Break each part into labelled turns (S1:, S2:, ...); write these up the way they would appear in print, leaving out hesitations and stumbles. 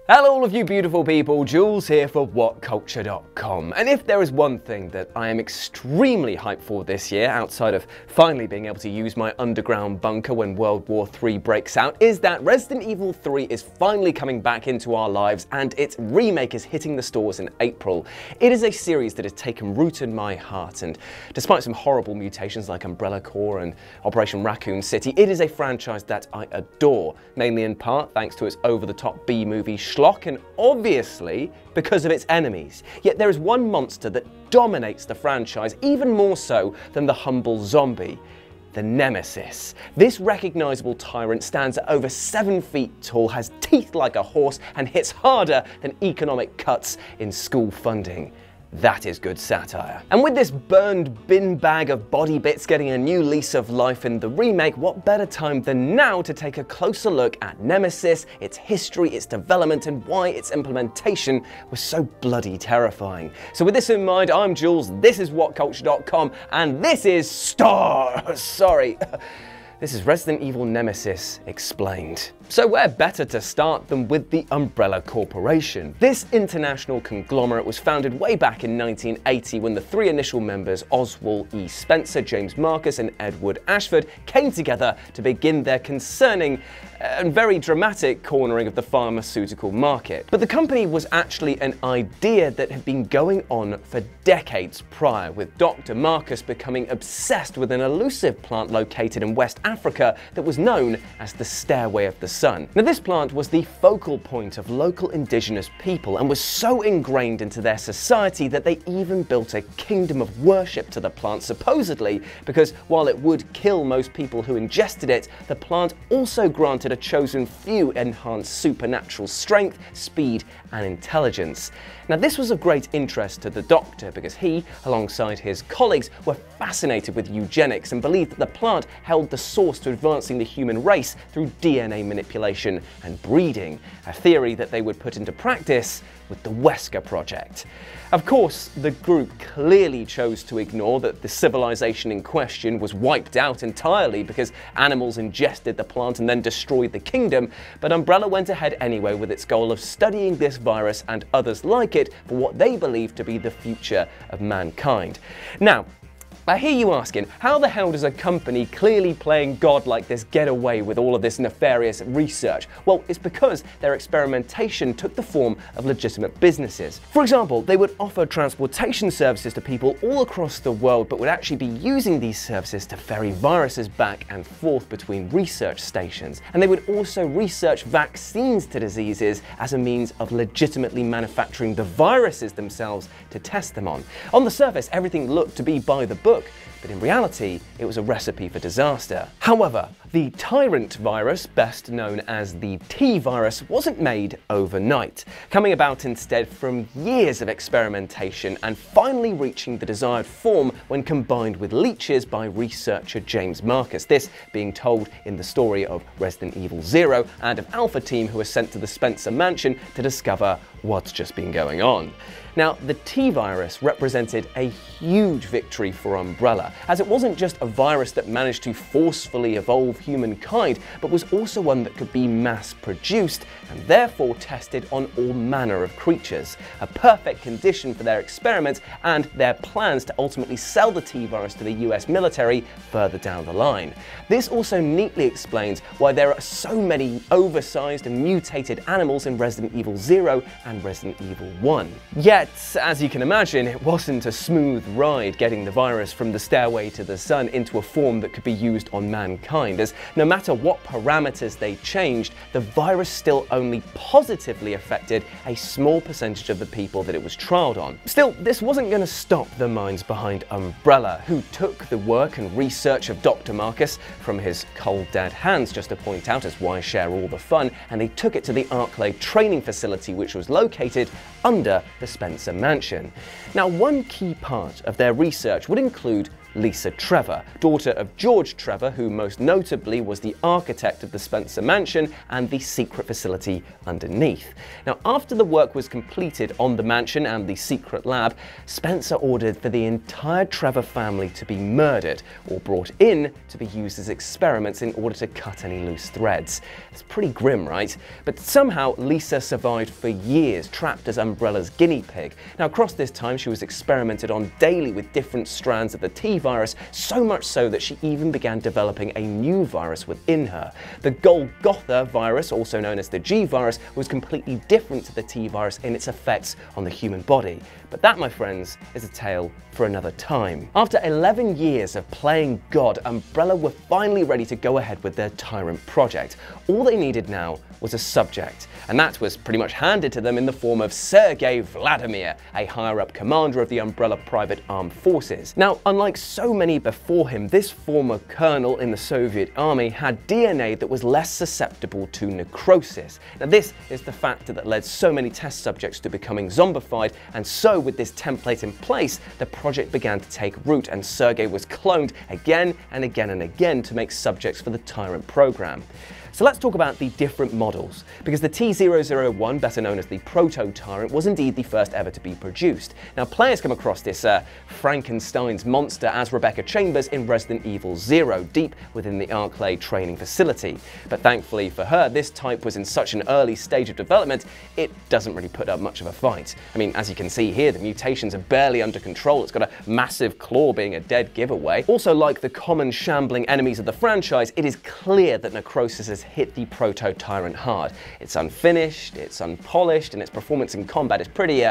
S1: Hello all of you beautiful people, Jules here for WhatCulture.com. And if there is one thing that I am extremely hyped for this year, outside of finally being able to use my underground bunker when World War III breaks out, is that Resident Evil 3 is finally coming back into our lives and its remake is hitting the stores in April. It is a series that has taken root in my heart, and despite some horrible mutations like Umbrella Corps and Operation Raccoon City, it is a franchise that I adore, mainly in part thanks to its over-the-top B-movie schlock, and obviously because of its enemies. Yet there is one monster that dominates the franchise even more so than the humble zombie: the Nemesis. This recognizable tyrant stands at over 7 feet tall, has teeth like a horse, and hits harder than economic cuts in school funding. That is good satire. And with this burned bin bag of body bits getting a new lease of life in the remake, what better time than now to take a closer look at Nemesis, its history, its development, and why its implementation was so bloody terrifying. So with this in mind, I'm Jules, this is WhatCulture.com, and this is This is Resident Evil Nemesis Explained. So where better to start than with the Umbrella Corporation? This international conglomerate was founded way back in 1980 when the three initial members, Oswald E. Spencer, James Marcus, and Edward Ashford, came together to begin their concerning and very dramatic cornering of the pharmaceutical market. But the company was actually an idea that had been going on for decades prior, with Dr. Marcus becoming obsessed with an elusive plant located in West Africa that was known as the Stairway of the Sun. Now, this plant was the focal point of local indigenous people and was so ingrained into their society that they even built a kingdom of worship to the plant, supposedly because while it would kill most people who ingested it, the plant also granted a chosen few enhanced supernatural strength, speed, and intelligence. Now, this was of great interest to the Doctor because he, alongside his colleagues, were fascinated with eugenics and believed that the plant held the source to advancing the human race through DNA manipulation and breeding, a theory that they would put into practice with the Wesker Project. Of course, the group clearly chose to ignore that the civilization in question was wiped out entirely because animals ingested the plant and then destroyed the kingdom, but Umbrella went ahead anyway with its goal of studying this virus and others like it for what they believed to be the future of mankind. Now, I hear you asking, how the hell does a company clearly playing God like this get away with all of this nefarious research? Well, it's because their experimentation took the form of legitimate businesses. For example, they would offer transportation services to people all across the world, but would actually be using these services to ferry viruses back and forth between research stations. And they would also research vaccines to diseases as a means of legitimately manufacturing the viruses themselves to test them on. On the surface, everything looked to be by the book, but in reality, it was a recipe for disaster. However, the Tyrant Virus, best known as the T-Virus, wasn't made overnight, coming about instead from years of experimentation and finally reaching the desired form when combined with leeches by researcher James Marcus, this being told in the story of Resident Evil 0 and of Alpha Team who was sent to the Spencer mansion to discover what's just been going on. Now, the T-Virus represented a huge victory for Umbrella, as it wasn't just a virus that managed to forcefully evolve humankind, but was also one that could be mass-produced and therefore tested on all manner of creatures, a perfect condition for their experiments and their plans to ultimately sell the T-Virus to the US military further down the line. This also neatly explains why there are so many oversized and mutated animals in Resident Evil 0 and Resident Evil 1. Yet, as you can imagine, it wasn't a smooth ride getting the virus from the Stairway to the Sun into a form that could be used on mankind, as no matter what parameters they changed, the virus still only positively affected a small percentage of the people that it was trialed on. Still, this wasn't going to stop the minds behind Umbrella, who took the work and research of Dr. Marcus from his cold dead hands, just to point out as why share all the fun, and they took it to the Arclay training facility, which was located under the Spencer mansion. Now, one key part of their research would include Lisa Trevor, daughter of George Trevor, who most notably was the architect of the Spencer Mansion and the secret facility underneath. Now, after the work was completed on the mansion and the secret lab, Spencer ordered for the entire Trevor family to be murdered or brought in to be used as experiments in order to cut any loose threads. It's pretty grim, right? But somehow Lisa survived for years, trapped as Umbrella's guinea pig. Now, across this time, she was experimented on daily with different strands of the T virus, so much so that she even began developing a new virus within her. The Golgotha virus, also known as the G virus, was completely different to the T virus in its effects on the human body. But that, my friends, is a tale for another time. After 11 years of playing God, Umbrella were finally ready to go ahead with their Tyrant project. All they needed now was a subject, and that was pretty much handed to them in the form of Sergei Vladimir, a higher-up commander of the Umbrella Private Armed Forces. Now, unlike so many before him, this former colonel in the Soviet army had DNA that was less susceptible to necrosis. Now, this is the factor that led so many test subjects to becoming zombified, and so with this template in place, the project began to take root, and Sergei was cloned again and again and again to make subjects for the Tyrant program. So let's talk about the different models, because the T-001, better known as the Proto-Tyrant, was indeed the first ever to be produced. Now, players come across this Frankenstein's monster as Rebecca Chambers in Resident Evil 0, deep within the Arclay training facility. But thankfully for her, this type was in such an early stage of development, it doesn't really put up much of a fight. I mean, as you can see here, the mutations are barely under control. It's got a massive claw being a dead giveaway. Also, like the common shambling enemies of the franchise, it is clear that necrosis has hit the Proto-Tyrant hard. It's unfinished, it's unpolished, and its performance in combat is pretty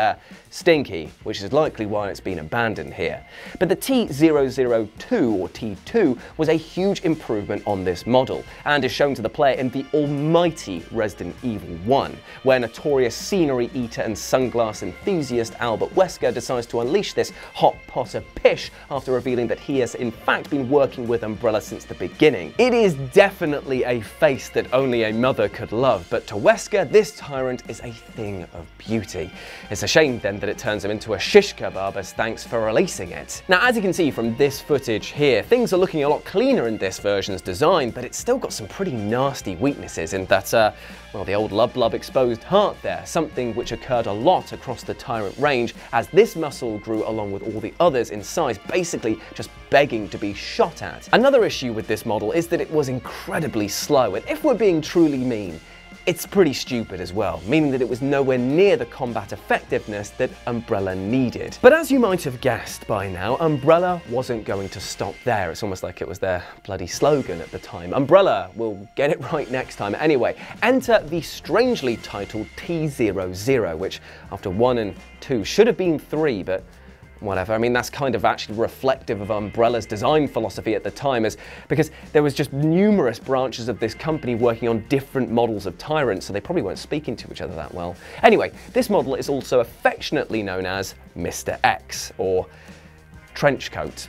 S1: stinky, which is likely why it's been abandoned here. But the T-002, or T2, was a huge improvement on this model, and is shown to the player in the almighty Resident Evil 1, where notorious scenery eater and sunglass enthusiast Albert Wesker decides to unleash this hot pot of pish after revealing that he has in fact been working with Umbrella since the beginning. It is definitely a face that only a mother could love, but to Wesker, this Tyrant is a thing of beauty. It's a shame then that it turns him into a shish kebab as thanks for releasing it. Now, as you can see from this footage here, things are looking a lot cleaner in this version's design, but it's still got some pretty nasty weaknesses in that, well, the old lub-lub exposed heart there, something which occurred a lot across the Tyrant range as this muscle grew along with all the others in size, basically just begging to be shot at. Another issue with this model is that it was incredibly slow, and if we're being truly mean, it's pretty stupid as well, meaning that it was nowhere near the combat effectiveness that Umbrella needed. But as you might have guessed by now, Umbrella wasn't going to stop there. It's almost like it was their bloody slogan at the time. Umbrella will get it right next time. Anyway, enter the strangely titled T-00, which after 1 and 2 should have been 3, but whatever. I mean, that's kind of actually reflective of Umbrella's design philosophy at the time, because there was just numerous branches of this company working on different models of Tyrants, so they probably weren't speaking to each other that well. Anyway, this model is also affectionately known as Mr. X, or Trenchcoat,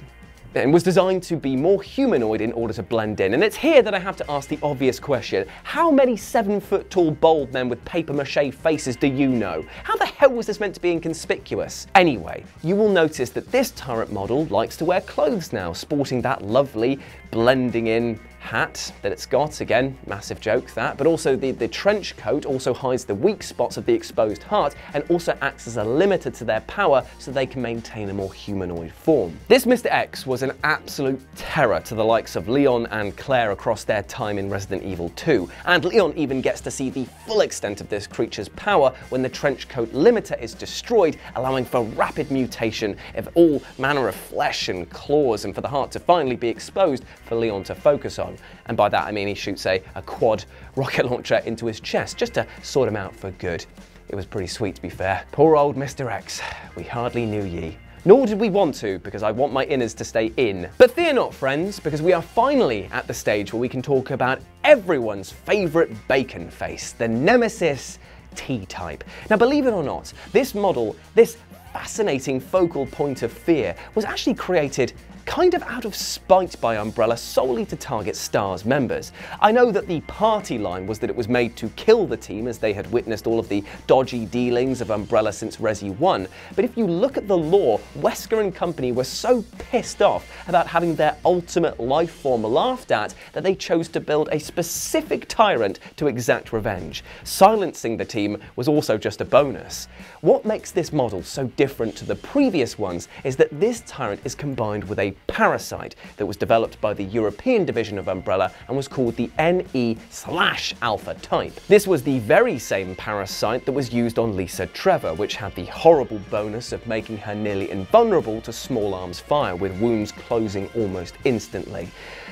S1: and was designed to be more humanoid in order to blend in. And it's here that I have to ask the obvious question: how many 7-foot-tall bald men with papier-mâché faces do you know? How the hell was this meant to be inconspicuous? Anyway, you will notice that this Tyrant model likes to wear clothes now, sporting that lovely blending in hat that it's got. Again, massive joke that, but also the trench coat also hides the weak spots of the exposed heart and also acts as a limiter to their power so they can maintain a more humanoid form. This Mr. X was an absolute terror to the likes of Leon and Claire across their time in Resident Evil 2, and Leon even gets to see the full extent of this creature's power when the trench coat limiter is destroyed, allowing for rapid mutation of all manner of flesh and claws, and for the heart to finally be exposed for Leon to focus on. And by that I mean he shoots a quad rocket launcher into his chest just to sort him out for good. It was pretty sweet, to be fair. Poor old Mr. X, we hardly knew ye. Nor did we want to, because I want my innards to stay in. But fear not, friends, because we are finally at the stage where we can talk about everyone's favourite bacon face, the Nemesis T-type. Now, believe it or not, this model, this fascinating focal point of fear, was actually created kind of out of spite by Umbrella solely to target STAR's members. I know that the party line was that it was made to kill the team as they had witnessed all of the dodgy dealings of Umbrella since Resi 1, but if you look at the lore, Wesker and company were so pissed off about having their ultimate life form laughed at that they chose to build a specific tyrant to exact revenge. Silencing the team was also just a bonus. What makes this model so different to the previous ones is that this tyrant is combined with a parasite that was developed by the European division of Umbrella and was called the NE/Alpha type. This was the very same parasite that was used on Lisa Trevor, which had the horrible bonus of making her nearly invulnerable to small arms fire, with wounds closing almost instantly.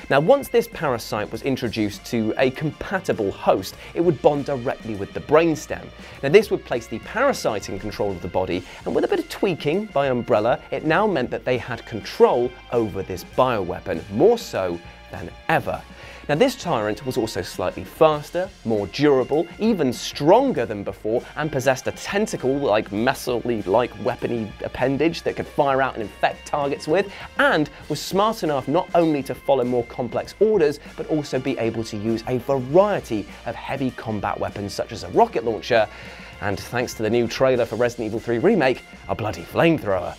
S1: Now, once this parasite was introduced to a compatible host, it would bond directly with the brainstem. Now, this would place the parasite in control of the body, and with a bit of tweaking by Umbrella, it now meant that they had control over this bioweapon, more so than ever. Now, this tyrant was also slightly faster, more durable, even stronger than before, and possessed a tentacle-like, missile-like weapony appendage that could fire out and infect targets with, and was smart enough not only to follow more complex orders, but also be able to use a variety of heavy combat weapons such as a rocket launcher, and thanks to the new trailer for Resident Evil 3 Remake, a bloody flamethrower.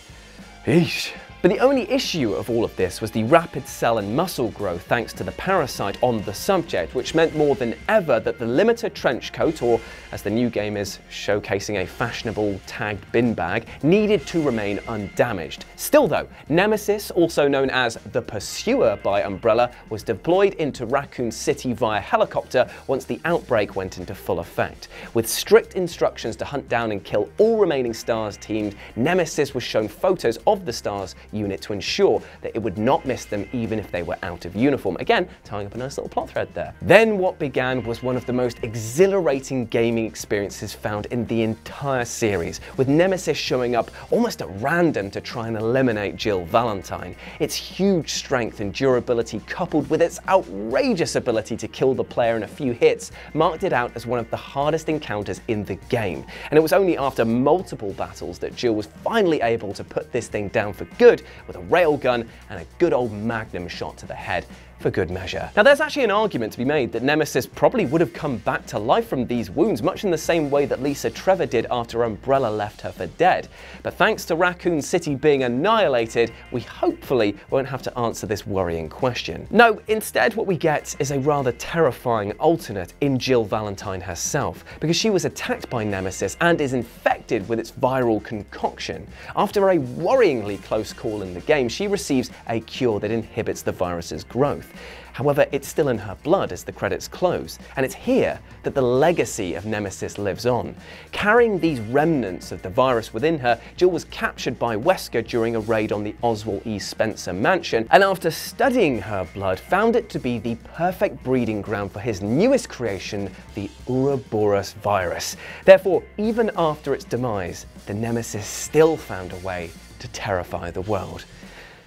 S1: Eesh. But the only issue of all of this was the rapid cell and muscle growth thanks to the parasite on the subject, which meant more than ever that the limiter trench coat, or as the new game is showcasing a fashionable tagged bin bag, needed to remain undamaged. Still though, Nemesis, also known as the Pursuer by Umbrella, was deployed into Raccoon City via helicopter once the outbreak went into full effect. With strict instructions to hunt down and kill all remaining STARS teams, Nemesis was shown photos of the STARS unit to ensure that it would not miss them even if they were out of uniform. Again, tying up a nice little plot thread there. Then what began was one of the most exhilarating gaming experiences found in the entire series, with Nemesis showing up almost at random to try and eliminate Jill Valentine. Its huge strength and durability, coupled with its outrageous ability to kill the player in a few hits, marked it out as one of the hardest encounters in the game. And it was only after multiple battles that Jill was finally able to put this thing down for good with a railgun and a good old magnum shot to the head for good measure. Now, there's actually an argument to be made that Nemesis probably would have come back to life from these wounds, much in the same way that Lisa Trevor did after Umbrella left her for dead. But thanks to Raccoon City being annihilated, we hopefully won't have to answer this worrying question. No, instead what we get is a rather terrifying alternate in Jill Valentine herself, because she was attacked by Nemesis and is infected with its viral concoction. After a worryingly close call in the game, she receives a cure that inhibits the virus's growth. However, it's still in her blood as the credits close, and it's here that the legacy of Nemesis lives on. Carrying these remnants of the virus within her, Jill was captured by Wesker during a raid on the Oswald E. Spencer mansion, and after studying her blood, found it to be the perfect breeding ground for his newest creation, the Ouroboros virus. Therefore, even after its demise, the Nemesis still found a way to terrify the world.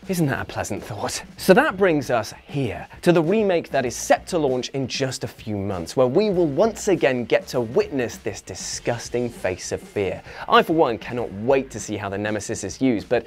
S1: Isn't that a pleasant thought? So that brings us here, to the remake that is set to launch in just a few months, where we will once again get to witness this disgusting face of fear. I, for one, cannot wait to see how the Nemesis is used, but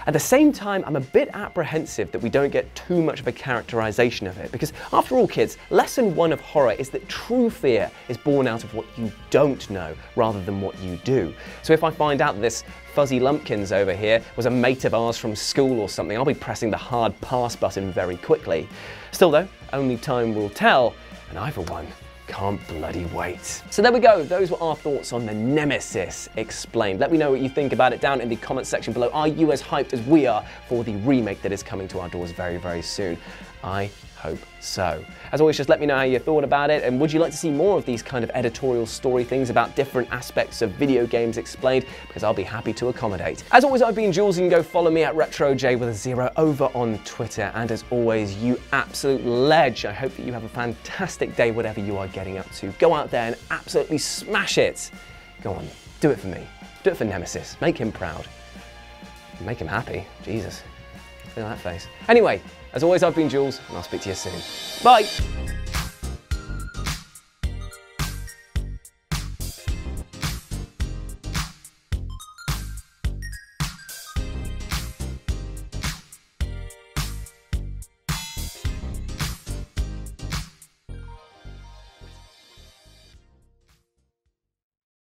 S1: at the same time, I'm a bit apprehensive that we don't get too much of a characterization of it, because after all, kids, lesson one of horror is that true fear is born out of what you don't know, rather than what you do. So if I find out that this Fuzzy Lumpkins over here was a mate of ours from school or something, I'll be pressing the hard pass button very quickly. Still though, only time will tell, and I, for one, can't bloody wait. So there we go, those were our thoughts on the Nemesis explained. Let me know what you think about it down in the comment section below. Are you as hyped as we are for the remake that is coming to our doors very, very soon? I hope so. As always, just let me know how you thought about it, and would you like to see more of these kind of editorial story things about different aspects of video games explained, because I'll be happy to accommodate. As always, I've been Jules. You can go follow me at RetroJ with a 0 over on Twitter, and as always, you absolute ledge, I hope that you have a fantastic day, whatever you are getting up to. Go out there and absolutely smash it. Go on, do it for me. Do it for Nemesis. Make him proud. Make him happy. Jesus. Look at that face. Anyway, as always, I've been Jules, and I'll speak to you soon. Bye!